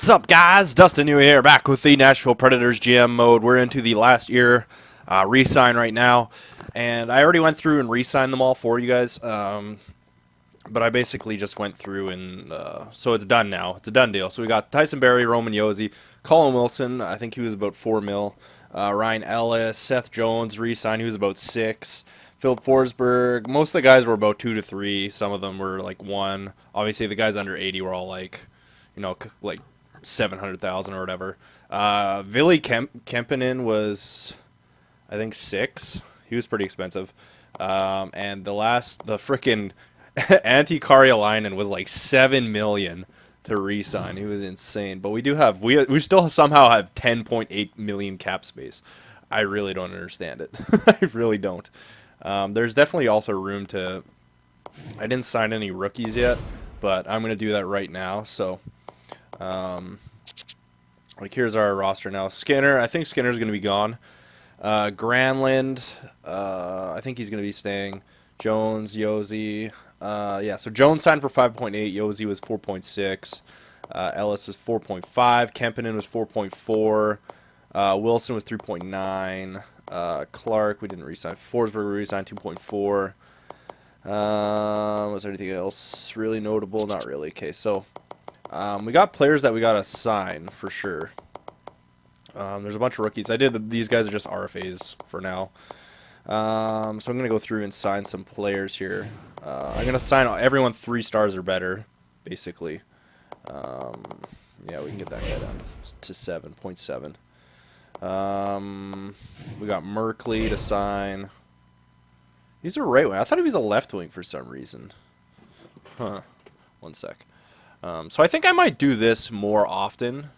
What's up, guys? Dustin Yewy here, back with the Nashville Predators GM mode. We're into the last year re-sign right now, and I already went through and re-signed them all for you guys, but I basically just went through and, so it's done now. It's a done deal. So we got Tyson Barrie, Roman Josi, Colin Wilson, I think he was about $4 million, Ryan Ellis, Seth Jones re-signed, he was about $6 million. Philip Forsberg, most of the guys were about 2 to 3, some of them were like 1. Obviously the guys under 80 were all like, like 700,000 or whatever. Ville Kemppanen was, I think, 6. He was pretty expensive. And the frickin' Antti Karjalainen was like 7 million to re-sign. He was insane. But we still somehow have 10.8 million cap space. I really don't understand it. I really don't. There's definitely also room to. I didn't sign any rookies yet, but I'm gonna do that right now. So. Like here's our roster now. Skinner, I think Skinner's going to be gone. Granlund, I think he's going to be staying. Jones, Josi, yeah, so Jones signed for 5.8, Josi was 4.6, Ellis was 4.5, Kemppanen was 4.4, Wilson was 3.9, Clark, we didn't re-sign. Forsberg, we re-signed 2.4. Was there anything else really notable? Not really. Okay, so we got players that we got to sign for sure. There's a bunch of rookies. These guys are just RFAs for now. So I'm going to go through and sign some players here. I'm going to sign everyone 3 stars or better, basically. Yeah, we can get that guy down to 7.7. We got Merkley to sign. He's a right wing. I thought he was a left wing for some reason. Huh. One sec. So I think I might do this more often.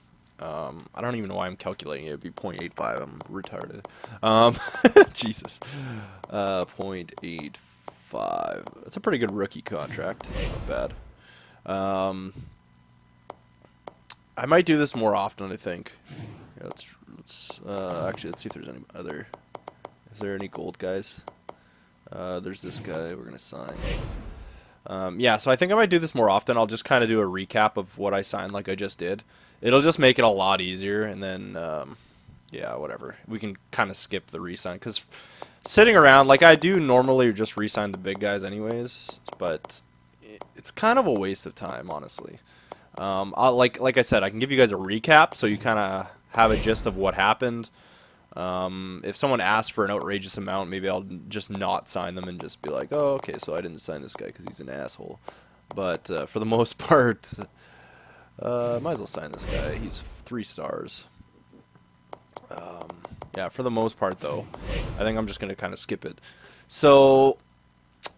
I don't even know why I'm calculating it. It'd be 0.85. I'm retarded. Jesus. 0.85. That's a pretty good rookie contract. Not bad. I might do this more often, I think. Yeah, actually, let's see if there's any other. Is there any gold guys? There's this guy we're going to sign. Yeah, so I think I might do this more often. I'll just kind of do a recap of what I signed like I just did. It'll just make it a lot easier, and then, yeah, whatever. We can kind of skip the re-sign, because sitting around, like I do normally just re-sign the big guys anyways, but it's kind of a waste of time, honestly. Like I said, I can give you guys a recap, so you kind of have a gist of what happened. If someone asks for an outrageous amount, maybe I'll just not sign them and just be like, oh, okay, so I didn't sign this guy because he's an asshole. But for the most part, might as well sign this guy. He's 3 stars. Yeah, for the most part, though, I think I'm just going to kind of skip it. So,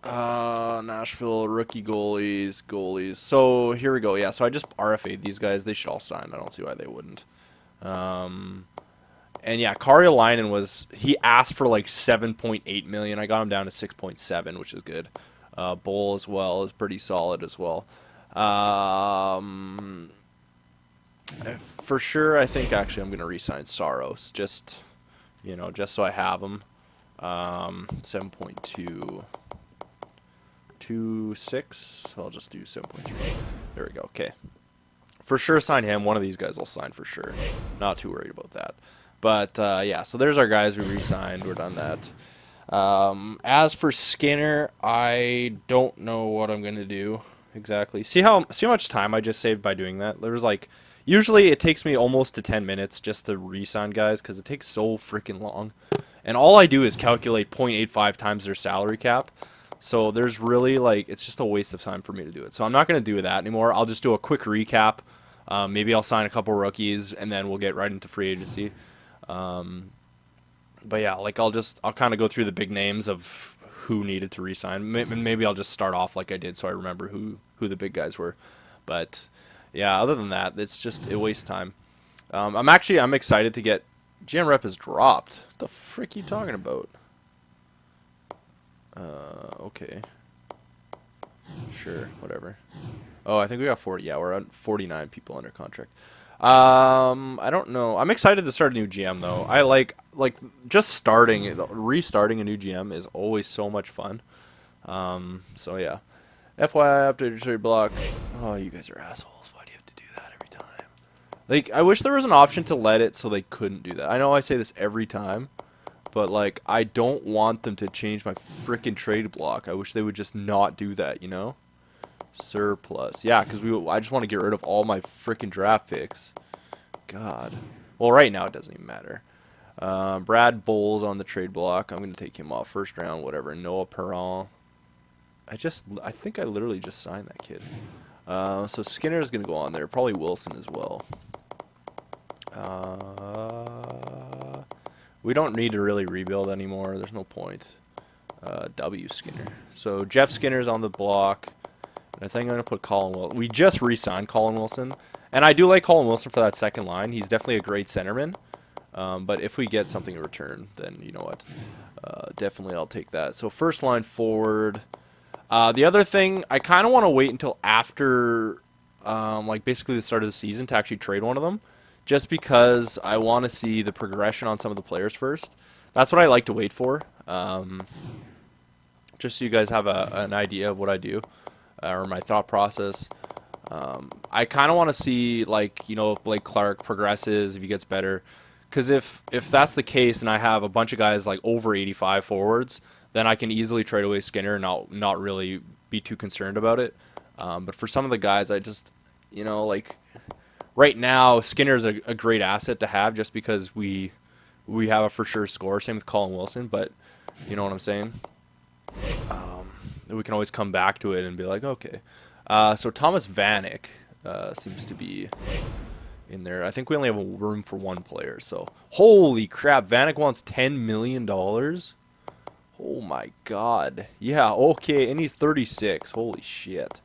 Nashville, rookie goalies. So, here we go. Yeah, so I just RFA'd these guys. They should all sign. I don't see why they wouldn't. And yeah, Karjalainen he asked for like 7.8 million. I got him down to 6.7, which is good. Bull as well is pretty solid as well. For sure, I think actually I'm gonna re-sign Saros just so I have him. 7.226. I'll just do 7.3. There we go. Okay. For sure, sign him. One of these guys I'll sign for sure. Not too worried about that. But, yeah, so there's our guys we re-signed. We're done that. As for Skinner, I don't know what I'm going to do exactly. See how much time I just saved by doing that? There was like, usually it takes me almost to 10 minutes just to re-sign guys because it takes so freaking long. And all I do is calculate 0.85 times their salary cap. So there's really, like, it's just a waste of time for me to do it. So I'm not going to do that anymore. I'll just do a quick recap. Maybe I'll sign a couple rookies, and then we'll get right into free agency. But yeah, like I'll kind of go through the big names of who needed to re-sign. Maybe I'll just start off like I did so I remember who the big guys were. But yeah, other than that, it wastes time. I'm excited to get GM rep has dropped. What the frick are you talking about? Okay. Sure, whatever. Oh, I think we got 40. Yeah, we're at 49 people under contract. I don't know. I'm excited to start a new GM though. I like just restarting a new GM is always so much fun. So yeah. FYI, updated trade block. Oh, you guys are assholes. Why do you have to do that every time? Like, I wish there was an option to let it so they couldn't do that. I know I say this every time, but, like, I don't want them to change my freaking trade block. I wish they would just not do that, you know? Surplus. Yeah, because I just want to get rid of all my freaking draft picks. God. Well, right now it doesn't even matter. Brad Bowles on the trade block. I'm going to take him off first round, whatever. Noah Perron. I think I literally just signed that kid. So Skinner is going to go on there. Probably Wilson as well. We don't need to really rebuild anymore. There's no point. W Skinner. So Jeff Skinner's on the block. And I think I'm going to put Colin Wilson. We just re-signed Colin Wilson. And I do like Colin Wilson for that second line. He's definitely a great centerman. But if we get something in return, then you know what? Definitely I'll take that. So first line forward. The other thing, I kind of want to wait until after, like basically the start of the season to actually trade one of them. Just because I want to see the progression on some of the players first. That's what I like to wait for. Just so you guys have an idea of what I do. Or my thought process. I kind of want to see, like, you know, if Blake Clark progresses, if he gets better. Because if that's the case and I have a bunch of guys like over 85 forwards, then I can easily trade away Skinner and not really be too concerned about it. But for some of the guys, I just, you know, like, right now, Skinner's a great asset to have just because we have a for sure score. Same with Colin Wilson, but you know what I'm saying? We can always come back to it and be like, okay. So Thomas Vanek seems to be in there. I think we only have room for one player. So holy crap, Vanek wants $10 million. Oh my god. Yeah, okay, and he's 36. Holy shit.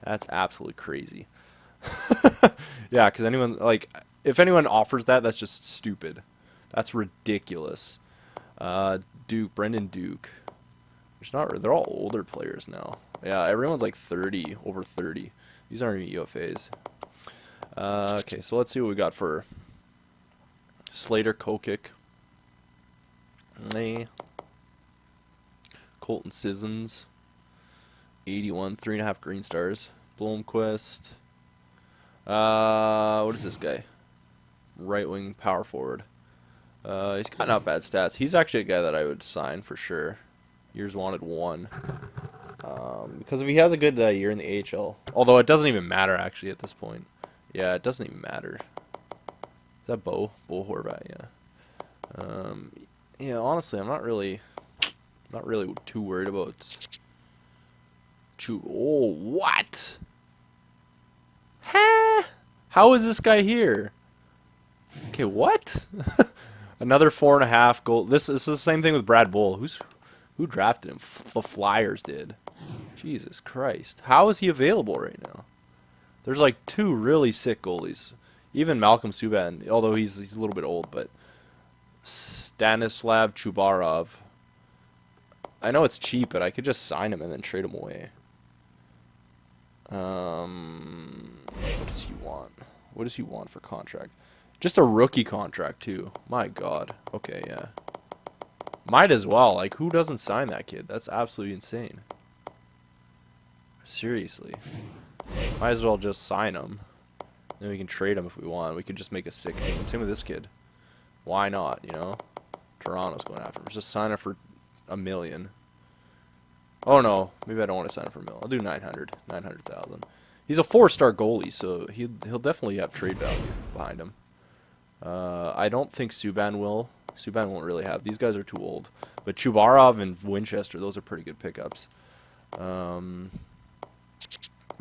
That's absolutely crazy. Yeah, because anyone, like, if anyone offers that, that's just stupid. That's ridiculous. Brendan Duke. They're all older players now. Yeah, everyone's like 30, over 30. These aren't even UFAs. Okay, so let's see what we got for Slater Kokic. Colton Sissons. 81, 3.5 green stars. Blomqvist. What is this guy? Right wing power forward. He's got not bad stats. He's actually a guy that I would sign for sure. Years wanted 1. Because if he has a good year in the AHL, although it doesn't even matter actually at this point. Yeah, it doesn't even matter. Is that Bo Horvat? Yeah. Yeah. Honestly, I'm not really too worried about. Oh, what? Huh? How is this guy here? Okay, what? Another 4.5 goal. This is the same thing with Brad Bull. Who drafted him? The Flyers did. Jesus Christ. How is he available right now? There's like 2 really sick goalies. Even Malcolm Subban, although he's a little bit old, but Stanislav Chubarov. I know it's cheap, but I could just sign him and then trade him away. What does he want? What does he want for contract? Just a rookie contract, too. My God. Okay, yeah. Might as well. Like, who doesn't sign that kid? That's absolutely insane. Seriously. Might as well just sign him. Then we can trade him if we want. We could just make a sick team. Same with this kid. Why not, you know? Toronto's going after him. Just sign him for $1 million. Oh, no. Maybe I don't want to sign him for $1 million. I'll do 900,000. He's a 4-star goalie, so he'll definitely have trade value behind him. I don't think Subban will. Subban won't really have. These guys are too old. But Chubarov and Winchester, those are pretty good pickups.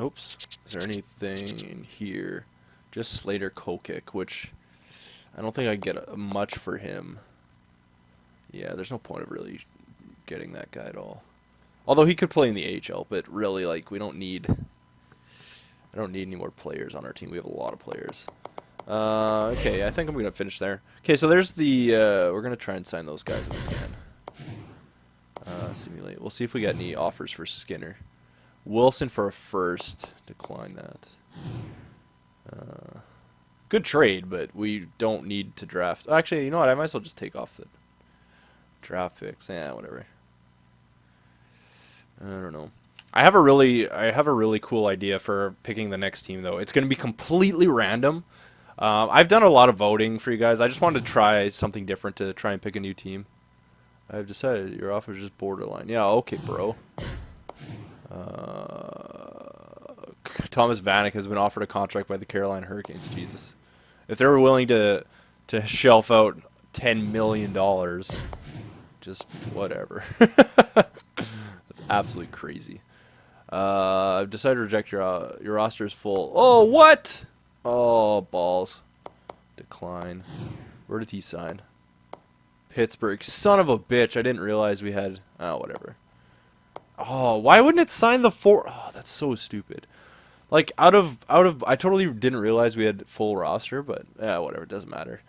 Oops. Is there anything in here? Just Slater Kokic, which I don't think I'd get much for him. Yeah, there's no point of really getting that guy at all. Although he could play in the AHL, but really, like, I don't need any more players on our team. We have a lot of players. Okay, I think I'm going to finish there. Okay, so there's the, we're going to try and sign those guys if we can. Simulate. We'll see if we got any offers for Skinner. Wilson for a first. Decline that. Good trade, but we don't need to draft. Actually, you know what? I might as well just take off the draft picks. Yeah, whatever. I don't know. I have a really cool idea for picking the next team, though. It's going to be completely random. I've done a lot of voting for you guys. I just wanted to try something different to try and pick a new team. I've decided your offer is just borderline. Yeah, okay, bro. Thomas Vanek has been offered a contract by the Carolina Hurricanes. Jesus, if they were willing to shelf out $10 million, just whatever. That's absolutely crazy. I've decided to reject your roster is full. Oh, what? Oh, balls. Decline. Where did he sign? Pittsburgh. Son of a bitch. I didn't realize we had... Oh, whatever. Oh, why wouldn't it sign the four? Oh, that's so stupid. Like, out of... I totally didn't realize we had full roster, but... Yeah, whatever. It doesn't matter.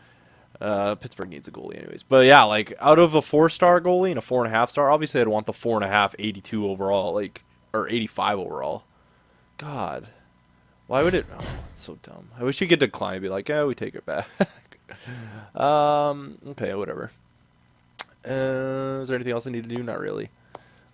Pittsburgh needs a goalie anyways. But yeah, like, out of a 4-star goalie and a 4.5-star, obviously I'd want the 4.5, 82 overall. Like, or 85 overall. God. Why would it... Oh, it's so dumb. I wish you could decline and be like, yeah, we take it back. Okay, whatever. Is there anything else I need to do? Not really.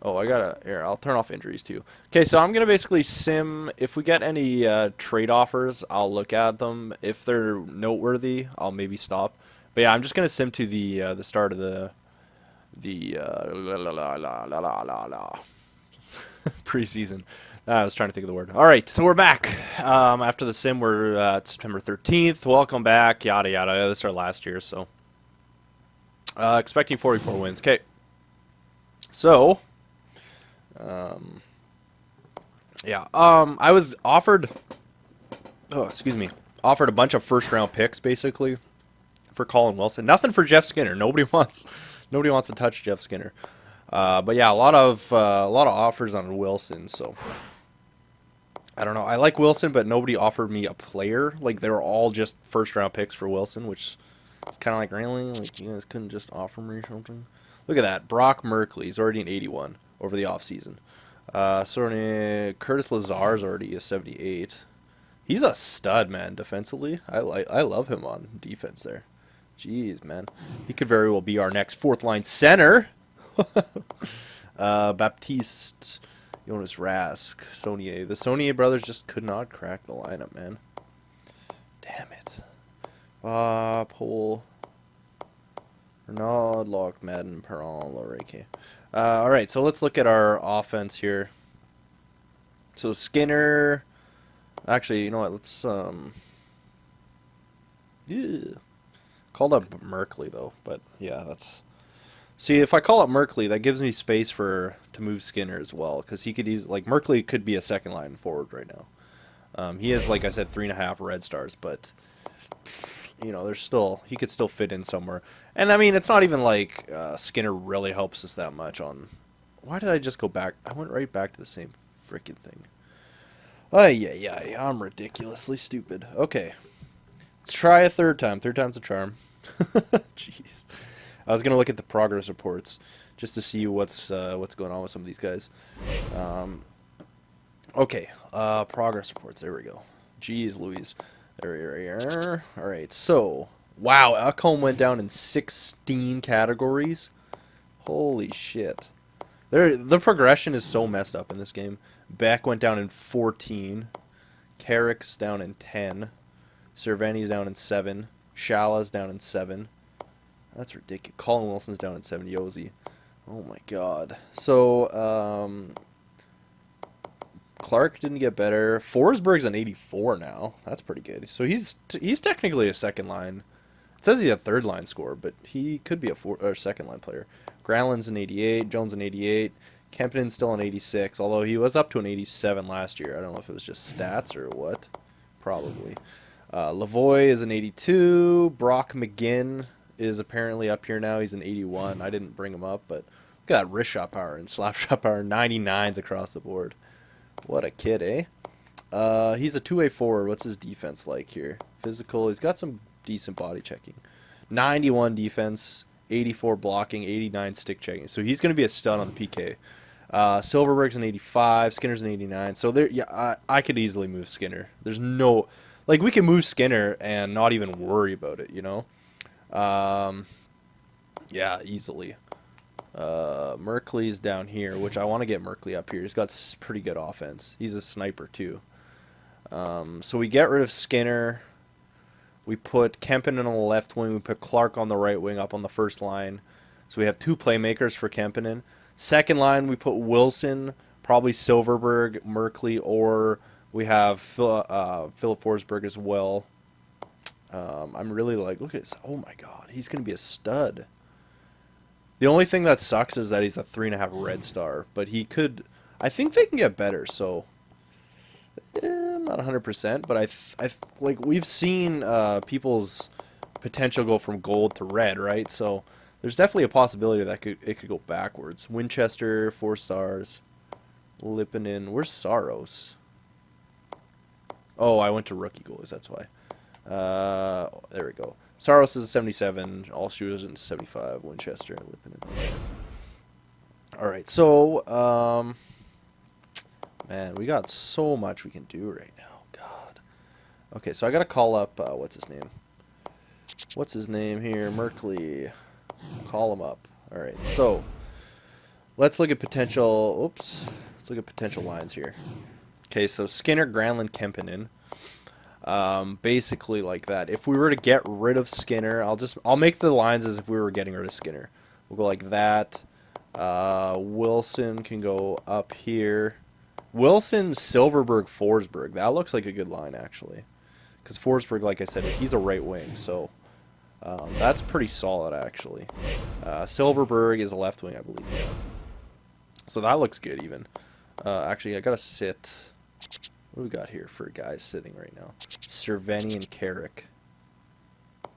Oh, I gotta... Here, I'll turn off injuries, too. Okay, so I'm gonna basically sim... If we get any trade offers, I'll look at them. If they're noteworthy, I'll maybe stop. But yeah, I'm just gonna sim to the start of the preseason. I was trying to think of the word. All right, so we're back. After the sim, we're at September 13th. Welcome back, yada, yada. This is our last year, so. Expecting 44 wins. Okay. So, yeah. I was offered, offered a bunch of first-round picks, basically, for Colin Wilson. Nothing for Jeff Skinner. Nobody wants to touch Jeff Skinner. But yeah, a lot of offers on Wilson, so I don't know. I like Wilson, but nobody offered me a player. Like, they were all just first-round picks for Wilson, which is kind of like, really? Like, you guys couldn't just offer me something? Look at that. Brock Merkley is already an 81 over the offseason. Curtis Lazar's already a 78. He's a stud, man, defensively. I love him on defense there. Jeez, man. He could very well be our next fourth-line center. Baptiste, Jonas Rask, Saunier. The Saunier brothers just could not crack the lineup, man. Damn it. Paul, Renaud, Locke, Madden, Perron, Loreke. Alright, so let's look at our offense here. So Skinner... Actually, you know what, let's... Yeah. Called up Merkley, though, but yeah, that's... See, if I call up Merkley, that gives me space to move Skinner as well, because he could like Merkley could be a second line forward right now. He has, like I said, 3.5 red stars, but you know, he could still fit in somewhere. And I mean, it's not even like Skinner really helps us that much on. Why did I just go back? I went right back to the same freaking thing. Yeah, I'm ridiculously stupid. Okay, let's try a third time. Third time's a charm. Jeez. I was gonna look at the progress reports just to see what's going on with some of these guys. Okay, progress reports. There we go. Jeez Louise. There we are. All right. So, wow, Ekholm went down in 16 categories. Holy shit. The progression is so messed up in this game. Beck went down in 14. Carrick's down in 10. Cerveni's down in 7. Shala's down in 7. That's ridiculous. Colin Wilson's down at 7. Yosi. Oh my god. So, Clark didn't get better. Forsberg's an 84 now. That's pretty good. So he's technically a second line. It says he's a third line scorer, but he could be a second line player. Granlund's an 88. Jones an 88. Kempton's still an 86, although he was up to an 87 last year. I don't know if it was just stats or what. Probably. Lavoie is an 82. Brock McGinn is apparently up here now. He's an 81. I didn't bring him up, but look at that wrist shot power and slap shot power. 99s across the board. What a kid, eh? He's a two-way forward. What's his defense like here? Physical. He's got some decent body checking. 91 defense, 84 blocking, 89 stick checking. So he's going to be a stud on the PK. Silverberg's an 85. Skinner's an 89. So there, yeah, I could easily move Skinner. There's no, like, we can move Skinner and not even worry about it, you know? Yeah, easily. Merkley's down here, which I want to get Merkley up here. He's got pretty good offense. He's a sniper too. So we get rid of Skinner. We put Kempinen on the left wing. We put Clark on the right wing up on the first line. So we have 2 playmakers for Kempinen. Second line, we put Wilson, probably Silverberg, Merkley, or we have Philip Forsberg as well. I'm really like, look at this. Oh my God, he's going to be a stud. The only thing that sucks is that he's a 3.5 red star, but he could. I think they can get better. So I'm not 100%, but I like we've seen people's potential go from gold to red, right? So there's definitely a possibility that it could go backwards. Winchester 4 stars, Lipinen. Where's Saros? Oh, I went to rookie goalies. That's why. There we go. Saros is a 77. All shooters in 75. Winchester and Lipinen. Okay. All right. So, man, we got so much we can do right now. God. Okay, so I gotta call up. What's his name? What's his name here? Merkley. Call him up. All right. So let's look at potential. Oops. Let's look at potential lines here. Okay, so Skinner, Granlund, Kempinen. Basically like that. If we were to get rid of Skinner, I'll make the lines as if we were getting rid of Skinner. We'll go like that. Wilson can go up here. Wilson, Silverberg, Forsberg. That looks like a good line actually, because Forsberg, like I said, he's a right wing, so that's pretty solid actually. Silverberg is a left wing, I believe. Yeah. So that looks good even. Actually, I gotta sit. What do we got here for guys sitting right now? Cerveni and Carrick.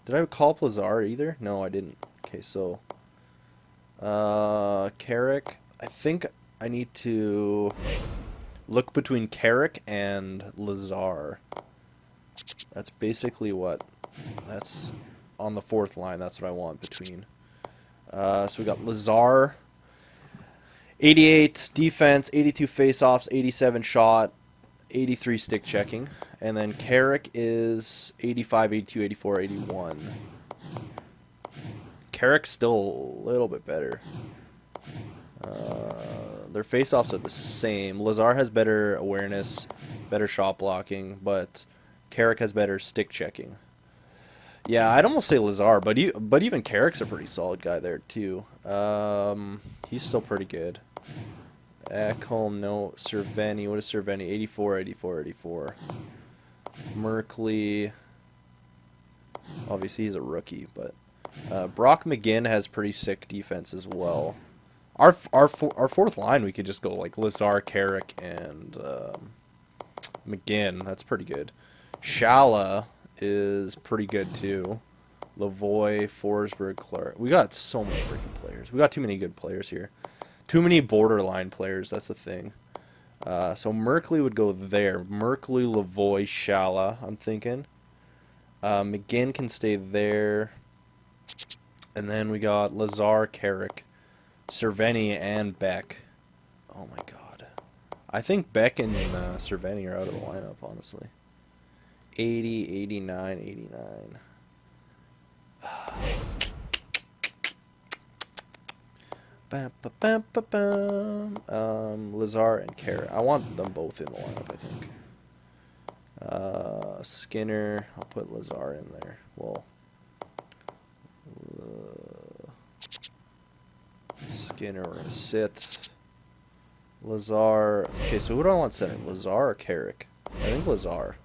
Did I call up Lazar either? No, I didn't. Okay, so Carrick. I think I need to look between Carrick and Lazar. That's basically what. That's on the 4th line. That's what I want between. So we got Lazar. 88 defense, 82 faceoffs, 87 shot, 83 stick checking. And then Carrick is 85, 82, 84, 81. Carrick's still a little bit better. Their faceoffs are the same. Lazar has better awareness, better shot blocking, but Carrick has better stick checking. Yeah, I'd almost say Lazar, but even Carrick's a pretty solid guy there too. He's still pretty good. Ekholm, no. Cerveni, what is Cerveni? 84, 84, 84. Merkley, obviously he's a rookie, but Brock McGinn has pretty sick defense as well. Our 4th line, we could just go like Lazar, Carrick, and McGinn. That's pretty good. Shala is pretty good too. Lavoie, Forsberg, Clark. We got so many freaking players. We got too many good players here. Too many borderline players. That's the thing. So Merkley would go there. Merkley, Lavoie, Shala, I'm thinking. McGinn can stay there. And then we got Lazar, Carrick, Cerveni, and Beck. Oh my God. I think Beck and Cerveni are out of the lineup, honestly. 80, 89, 89. Lazar and Carrick. I want them both in the lineup, I think. Skinner. I'll put Lazar in there. Well, Skinner, we're going to sit. Lazar. Okay, so who do I want center? Lazar or Carrick? I think Lazar.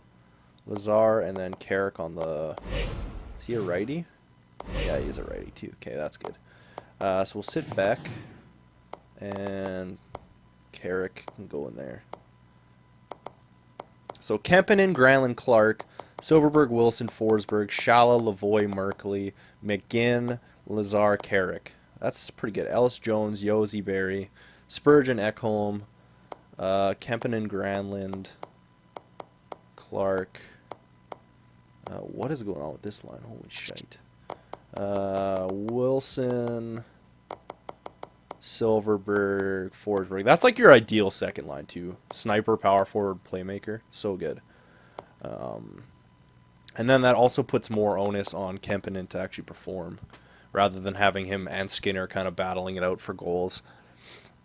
Lazar and then Carrick on the... Is he a righty? Yeah, he's a righty too. Okay, that's good. So we'll sit Beck, and Carrick can go in there. So Kempinen, Granlund, Clark, Silverberg, Wilson, Forsberg, Shala, Lavoie, Merkley, McGinn, Lazar, Carrick. That's pretty good. Ellis Jones, Yozy Berry, Spurgeon, Ekholm, Kempinen, Granlund, Clark. What is going on with this line? Holy shite. Wilson, Silverberg, Forsberg. That's like your ideal second line too. Sniper, power forward, playmaker. So good. And then that also puts more onus on Kempinen to actually perform, rather than having him and Skinner kind of battling it out for goals.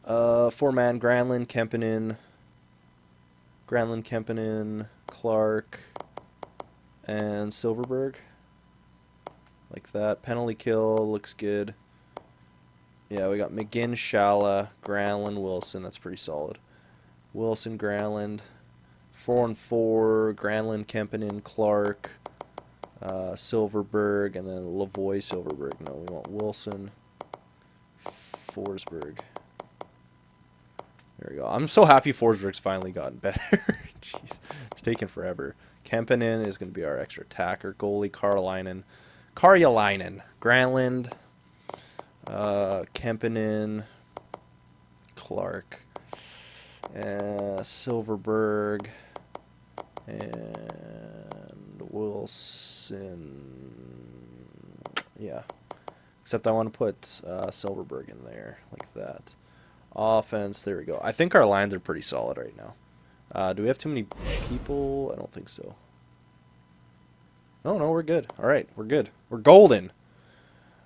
4-man, Granlund, Kempinen, Clark, and Silverberg. like that. Penalty kill looks good. Yeah, we got McGinn, Shala, Granlund, Wilson. That's pretty solid. Wilson, Granlund. 4-4. Granlund, Kempinen, Clark, Silverberg, and then Lavoie, Silverberg. No, we want Wilson, Forsberg. There we go. I'm so happy Forsberg's finally gotten better. Jeez, it's taken forever. Kempinen is going to be our extra attacker. Goalie, Karjalainen, Granlund, Kempinen, Clark, Silverberg, and Wilson. Yeah. Except I want to put Silverberg in there, like that. Offense, there we go. I think our lines are pretty solid right now. Do we have too many people? I don't think so. No, we're good. All right, we're good. We're golden.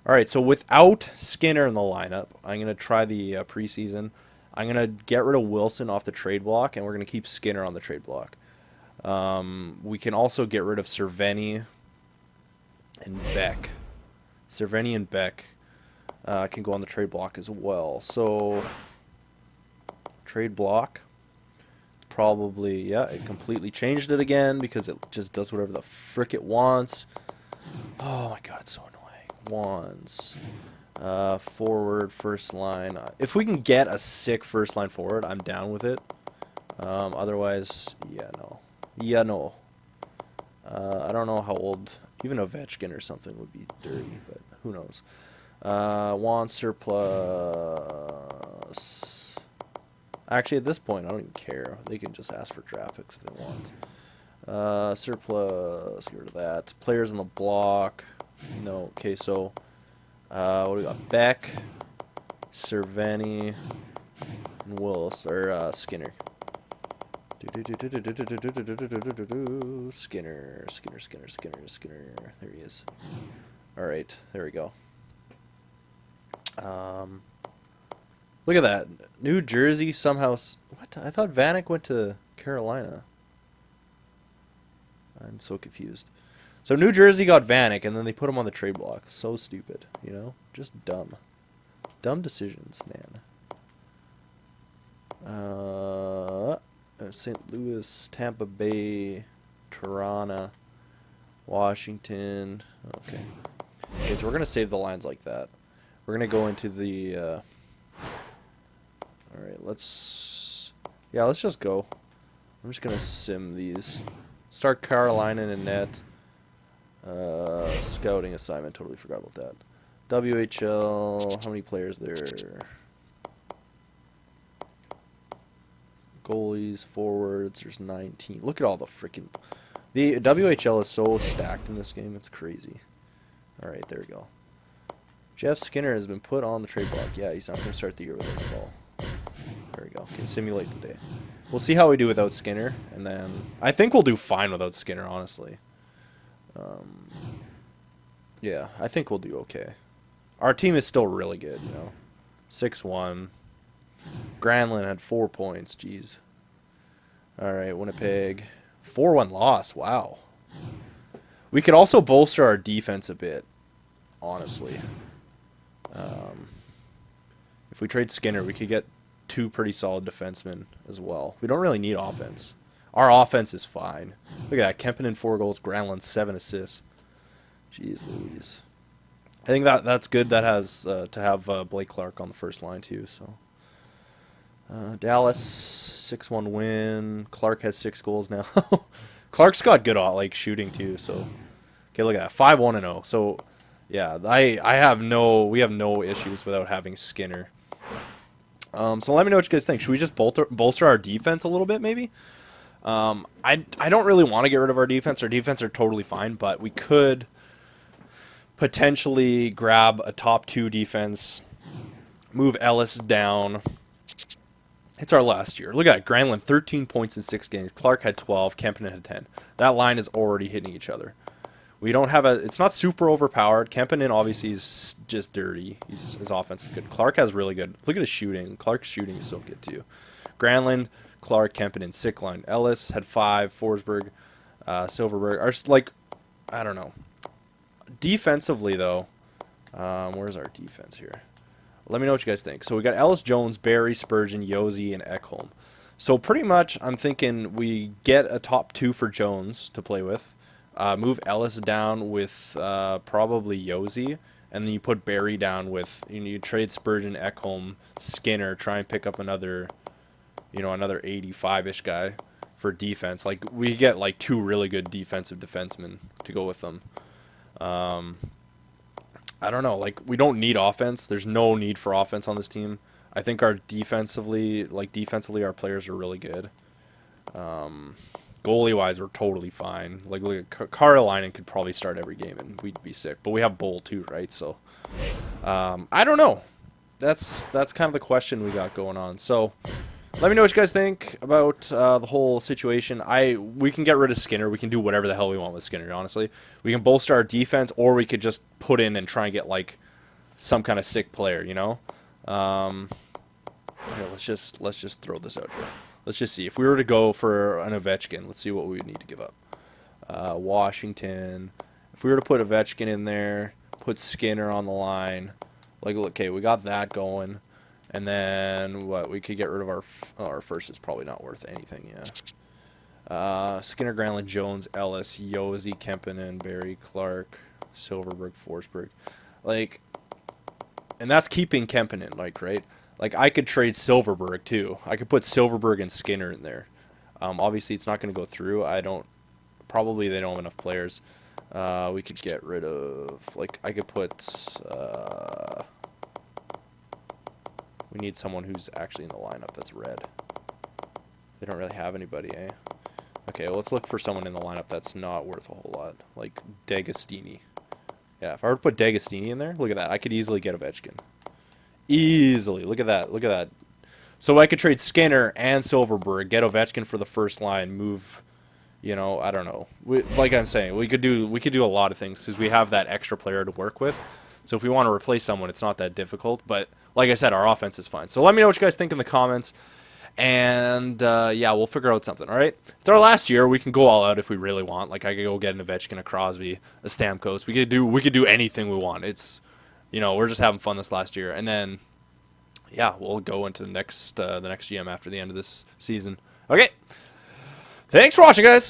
All right, so without Skinner in the lineup, I'm going to try the preseason. I'm going to get rid of Wilson off the trade block, and we're going to keep Skinner on the trade block. We can also get rid of Cerveni and Beck. Cerveni and Beck can go on the trade block as well. So, trade block. Probably, yeah, it completely changed it again because it just does whatever the frick it wants. Oh my god, it's so annoying. Wants. Forward, first line. If we can get a sick first line forward, I'm down with it. Otherwise, yeah, no. Yeah, no. I don't know how old, even Ovechkin or something would be dirty, but who knows. Want surplus. Actually, at this point, I don't even care. They can just ask for draft picks if they want. Surplus, get rid of that. Players on the block. No, okay, so what do we got? Beck, Cerveni, and Willis, or Skinner. Skinner. There he is. All right, there we go. Look at that. New Jersey somehow... What? I thought Vanek went to Carolina. I'm so confused. So New Jersey got Vanek, and then they put him on the trade block. So stupid, you know? Just dumb. Dumb decisions, man. St. Louis, Tampa Bay, Toronto, Washington. Okay. Okay, so we're going to save the lines like that. We're going to go into the... Alright, let's just go. I'm just going to sim these. Start Carolina in net. Scouting assignment, totally forgot about that. WHL, how many players there? Goalies, forwards, there's 19. Look at all the freaking... The WHL is so stacked in this game, it's crazy. Alright, there we go. Jeff Skinner has been put on the trade block. Yeah, he's not going to start the year with us at all. There we go. Can simulate today. We'll see how we do without Skinner, and then I think we'll do fine without Skinner, honestly. Yeah, I think we'll do okay. Our team is still really good, you know. 6-1. Granlund had 4 points. Jeez. All right, Winnipeg. 4-1 loss. Wow. We could also bolster our defense a bit, honestly. If we trade Skinner, we could get 2 pretty solid defensemen as well. We don't really need offense. Our offense is fine. Look at that. Kempinen 4 goals, Granlund 7 assists. Jeez Louise. I think that's good. That has to have Blake Clark on the first line too. So Dallas 6-1 win. Clark has 6 goals now. Clark's got good shooting too. So okay, look at that. 5-1-0. So yeah, we have no issues without having Skinner. So let me know what you guys think. Should we just bolster our defense a little bit, maybe? I don't really want to get rid of our defense. Our defense are totally fine, but we could potentially grab a top 2 defense, move Ellis down. It's our last year. Look at Granlund, 13 points in 6 games. Clark had 12. Kempinen had 10. That line is already hitting each other. We don't have it's not super overpowered. Kempinen obviously is just dirty. His offense is good. Clark has really good. Look at his shooting. Clark's shooting is so good too. Granlund, Clark, Kempinen, sick line. Ellis had 5. Forsberg, Silverberg are I don't know. defensively, though, where's our defense here? Let me know what you guys think. So we got Ellis Jones, Barry, Spurgeon, Yewy, and Ekholm. So pretty much I'm thinking we get a top 2 for Jones to play with. Move Ellis down with probably Yewy. And then you put Barry down with, you trade Spurgeon, Ekholm, Skinner, try and pick up another 85-ish guy for defense. Like, we get, like, 2 really good defensive defensemen to go with them. I don't know. Like, we don't need offense. There's no need for offense on this team. I think our defensively, our players are really good. Goalie-wise, we're totally fine. Like, look at Carolina could probably start every game, and we'd be sick. But we have Bull, too, right? So, I don't know. That's kind of the question we got going on. So, let me know what you guys think about the whole situation. We can get rid of Skinner. We can do whatever the hell we want with Skinner, honestly. We can bolster our defense, or we could just put in and try and get, like, some kind of sick player, you know? Here, let's just throw this out here. Let's just see. If we were to go for an Ovechkin, let's see what we would need to give up. Washington. If we were to put Ovechkin in there, put Skinner on the line. Like, okay, we got that going. And then, what, we could get rid of our first is probably not worth anything, yeah. Skinner, Granlund, Jones, Ellis, Yewy, Kempinen, Barry, Clark, Silverberg, Forsberg. Like, and that's keeping Kempinen, like, right? Like, I could trade Silverberg, too. I could put Silverberg and Skinner in there. Obviously, it's not going to go through. Probably they don't have enough players. We could get rid of, like, I could put, we need someone who's actually in the lineup that's red. They don't really have anybody, eh? Okay, well, let's look for someone in the lineup that's not worth a whole lot. Like, D'Agostini. Yeah, if I were to put D'Agostini in there, look at that. I could easily get Ovechkin. Easily. Look at that. Look at that. So I could trade Skinner and Silverberg, get Ovechkin for the first line, move, I don't know. Like I'm saying, we could do a lot of things because we have that extra player to work with. So if we want to replace someone, it's not that difficult. But like I said, our offense is fine. So let me know what you guys think in the comments. And, yeah, we'll figure out something, all right? It's our last year. We can go all out if we really want. Like, I could go get an Ovechkin, a Crosby, a Stamkos. We could do anything we want. It's... we're just having fun this last year, and then, yeah, we'll go into the next GM after the end of this season. Okay, thanks for watching, guys.